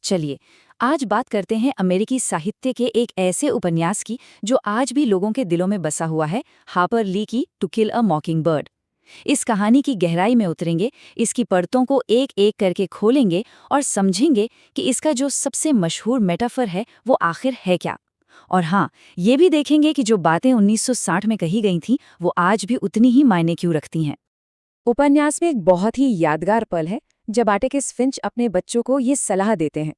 चलिए, आज बात करते हैं अमेरिकी साहित्य के एक ऐसे उपन्यास की जो आज भी लोगों के दिलों में बसा हुआ है, हार्पर ली की टू किल अ मॉकिंगबर्ड। इस कहानी की गहराई में उतरेंगे, इसकी परतों को एक एक करके खोलेंगे और समझेंगे कि इसका जो सबसे मशहूर मेटाफर है वो आखिर है क्या। और हाँ, ये भी देखेंगे कि जो बातें 1960 में कही गई थीं वो आज भी उतनी ही मायने क्यों रखती हैं। उपन्यास में एक बहुत ही यादगार पल है जब आर्टिकस फिंच अपने बच्चों को ये सलाह देते हैं।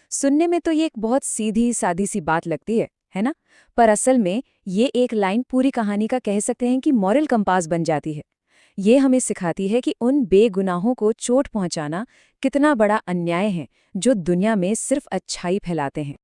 सुनने में तो ये एक बहुत सीधी सादी सी बात लगती है ना? पर असल में ये एक लाइन पूरी कहानी का कह सकते हैं कि मॉरल कंपास बन जाती है। ये हमें सिखाती है कि उन बेगुनाहों को चोट पहुंचाना कितना बड़ा अन्याय है जो दुनिया में सिर्फ अच्छाई फैलाते हैं।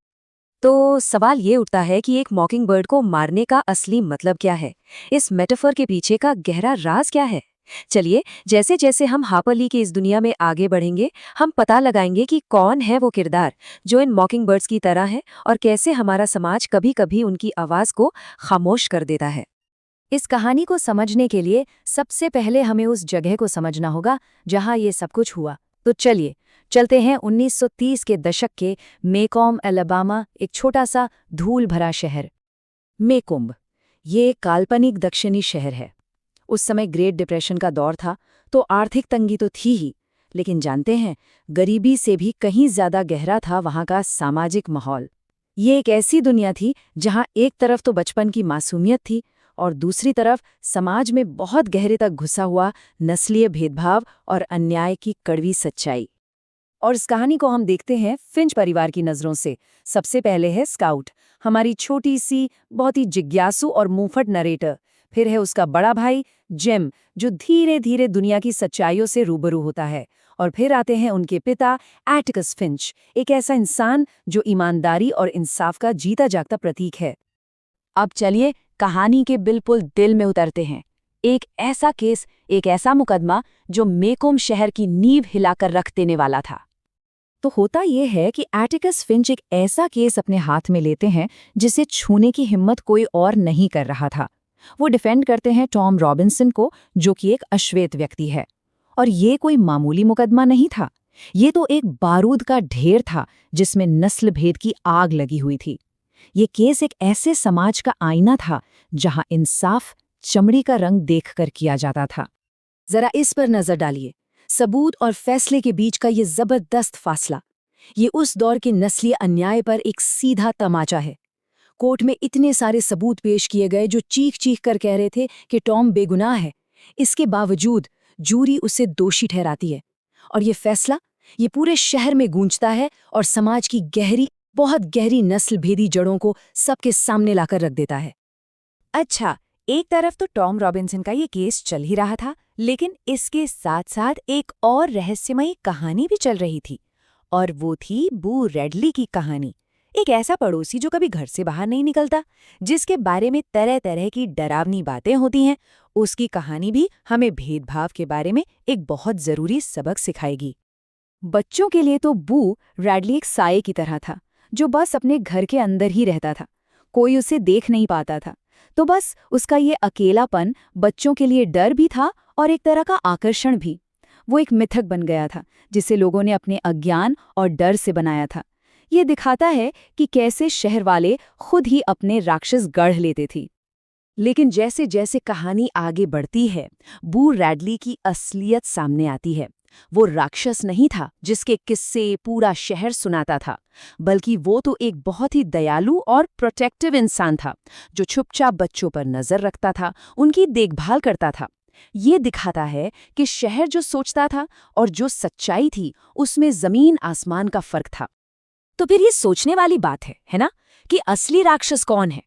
तो सवाल ये उठता है कि एक मॉकिंगबर्ड को मारने का असली मतलब क्या है? इस मेटाफर के पीछे का गहरा राज क्या है? चलिए, जैसे जैसे हम हार्पर ली की इस दुनिया में आगे बढ़ेंगे, हम पता लगाएंगे कि कौन है वो किरदार जो इन मॉकिंगबर्ड्स की तरह है और कैसे हमारा समाज कभी-कभी उनकी आवाज को खामोश कर देता है। इस कहानी को समझने के लिए सबसे पहले हमें उस जगह को समझना होगा जहां ये सब कुछ हुआ। तो चलिए, चलते हैं 1930 के दशक के मेकॉम्ब, अलाबामा, एक छोटा सा धूल भरा शहर। मेकॉम्ब, ये एक काल्पनिक दक्षिणी शहर है। उस समय ग्रेट डिप्रेशन का दौर था, तो आर्थिक तंगी तो थी ही, लेकिन जानते हैं, गरीबी से भी कहीं ज्यादा गहरा था वहां का सामाजिक माहौल। ये एक ऐसी दुनिया थी जहां एक तरफ तो बचपन की मासूमियत थी और दूसरी तरफ समाज में बहुत गहरे तक घुसा हुआ नस्लीय भेदभाव और अन्याय की कड़वी सच्चाई। और इस कहानी को हम देखते हैं फिंच परिवार की नजरों से। सबसे पहले है स्काउट, हमारी छोटी सी, बहुत ही जिज्ञासु और मुंहफट नरेटर। फिर है उसका बड़ा भाई जिम, जो धीरे धीरे दुनिया की सच्चाइयों से रूबरू होता है। और फिर आते हैं उनके पिता एटिकस फिंच, एक ऐसा इंसान जो ईमानदारी और इंसाफ का जीता जागता प्रतीक है। अब चलिए कहानी के बिल्कुल दिल में उतरते हैं। एक ऐसा केस, एक ऐसा मुकदमा जो मेकॉम्ब शहर की नींव हिलाकर रख देने वाला था। तो होता यह है कि एटिकस फिंच एक ऐसा केस अपने हाथ में लेते हैं जिसे छूने की हिम्मत कोई और नहीं कर रहा था। वो डिफेंड करते हैं टॉम रॉबिन्सन को, जो कि एक अश्वेत व्यक्ति है। और ये कोई मामूली मुकदमा नहीं था, ये तो एक बारूद का ढेर था जिसमें नस्ल भेद की आग लगी हुई थी। ये केस एक ऐसे समाज का आईना था जहां इंसाफ चमड़ी का रंग देखकर किया जाता था। जरा इस पर नजर डालिए, सबूत और फैसले के बीच का ये जबरदस्त फासला। ये उस दौर के नस्लीय अन्याय पर एक सीधा तमाचा है। कोर्ट में इतने सारे सबूत पेश किए गए जो चीख चीख कर कह रहे थे कि टॉम बेगुनाह है। इसके बावजूद जूरी उसे दोषी ठहराती है और ये फैसला, ये पूरे शहर में गूंजता है और समाज की गहरी, बहुत गहरी नस्ल भेदी जड़ों को सबके सामने लाकर रख देता है। अच्छा, एक तरफ तो टॉम रॉबिन्सन का ये केस चल ही रहा था, लेकिन इसके साथ साथ एक और रहस्यमयी कहानी भी चल रही थी, और वो थी बू रेडली की कहानी। एक ऐसा पड़ोसी जो कभी घर से बाहर नहीं निकलता, जिसके बारे में तरह तरह की डरावनी बातें होती हैं। उसकी कहानी भी हमें भेदभाव के बारे में एक बहुत जरूरी सबक सिखाएगी। बच्चों के लिए तो बू रैडली एक साये की तरह था, जो बस अपने घर के अंदर ही रहता था। कोई उसे देख नहीं पाता था, तो बस उसका ये अकेलापन बच्चों के लिए डर भी था और एक तरह का आकर्षण भी। वो एक मिथक बन गया था जिसे लोगों ने अपने अज्ञान और डर से बनाया था। ये दिखाता है कि कैसे शहर वाले खुद ही अपने राक्षस गढ़ लेते थे। लेकिन जैसे जैसे कहानी आगे बढ़ती है, बू रैडली की असलियत सामने आती है। वो राक्षस नहीं था जिसके किस्से पूरा शहर सुनाता था, बल्कि वो तो एक बहुत ही दयालु और प्रोटेक्टिव इंसान था, जो चुपचाप बच्चों पर नजर रखता था, उनकी देखभाल करता था। ये दिखाता है कि शहर जो सोचता था और जो सच्चाई थी, उसमें जमीन आसमान का फर्क था। तो फिर ये सोचने वाली बात है ना, कि असली राक्षस कौन है?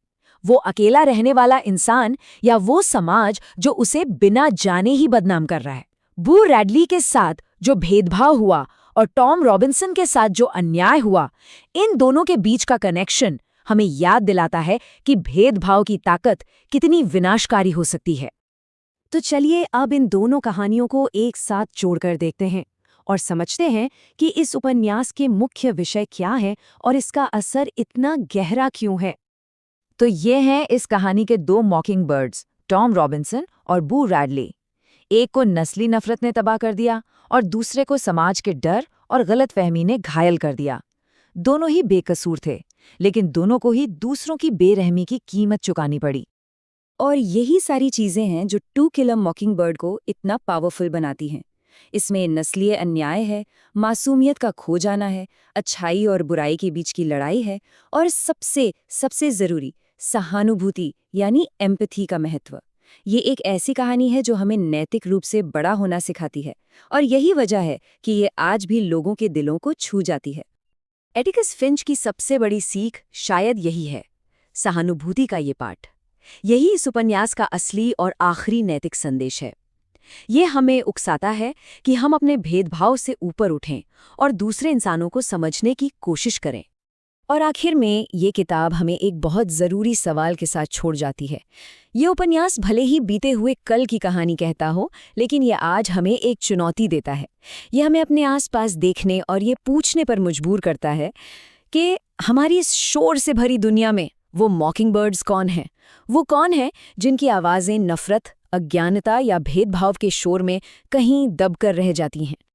वो अकेला रहने वाला इंसान या वो समाज जो उसे बिना जाने ही बदनाम कर रहा है? बू रैडली के साथ जो भेदभाव हुआ और टॉम रॉबिन्सन के साथ जो अन्याय हुआ, इन दोनों के बीच का कनेक्शन हमें याद दिलाता है कि भेदभाव की ताकत कितनी विनाशकारी हो सकती है। तो चलिए अब इन दोनों कहानियों को एक साथ जोड़कर देखते हैं और समझते हैं कि इस उपन्यास के मुख्य विषय क्या है और इसका असर इतना गहरा क्यों है। तो ये हैं इस कहानी के दो मॉकिंग बर्ड्स, टॉम रॉबिन्सन और बू रैडली। एक को नस्ली नफरत ने तबाह कर दिया और दूसरे को समाज के डर और गलतफहमी ने घायल कर दिया। दोनों ही बेकसूर थे, लेकिन दोनों को ही दूसरों की बेरहमी की कीमत चुकानी पड़ी। और यही सारी चीजें हैं जो टू किल अ मॉकिंगबर्ड को इतना पावरफुल बनाती हैं। इसमें नस्लीय अन्याय है, मासूमियत का खो जाना है, अच्छाई और बुराई के बीच की लड़ाई है, और सबसे सबसे जरूरी सहानुभूति यानी एम्पैथी का महत्व। ये एक ऐसी कहानी है जो हमें नैतिक रूप से बड़ा होना सिखाती है, और यही वजह है कि ये आज भी लोगों के दिलों को छू जाती है। एटिकस फिंच की सबसे बड़ी सीख शायद यही है, सहानुभूति का ये पाठ। यही इस उपन्यास का असली और आखिरी नैतिक संदेश है। ये हमें उकसाता है कि हम अपने भेदभाव से ऊपर उठें और दूसरे इंसानों को समझने की कोशिश करें। और आखिर में ये किताब हमें एक बहुत ज़रूरी सवाल के साथ छोड़ जाती है। ये उपन्यास भले ही बीते हुए कल की कहानी कहता हो, लेकिन ये आज हमें एक चुनौती देता है। ये हमें अपने आसपास देखने और ये पूछने पर मजबूर करता है कि हमारी इस शोर से भरी दुनिया में वो मॉकिंगबर्ड्स कौन हैं? वो कौन हैं जिनकी आवाज़ें नफ़रत, अज्ञानता या भेदभाव के शोर में कहीं दबकर रह जाती हैं?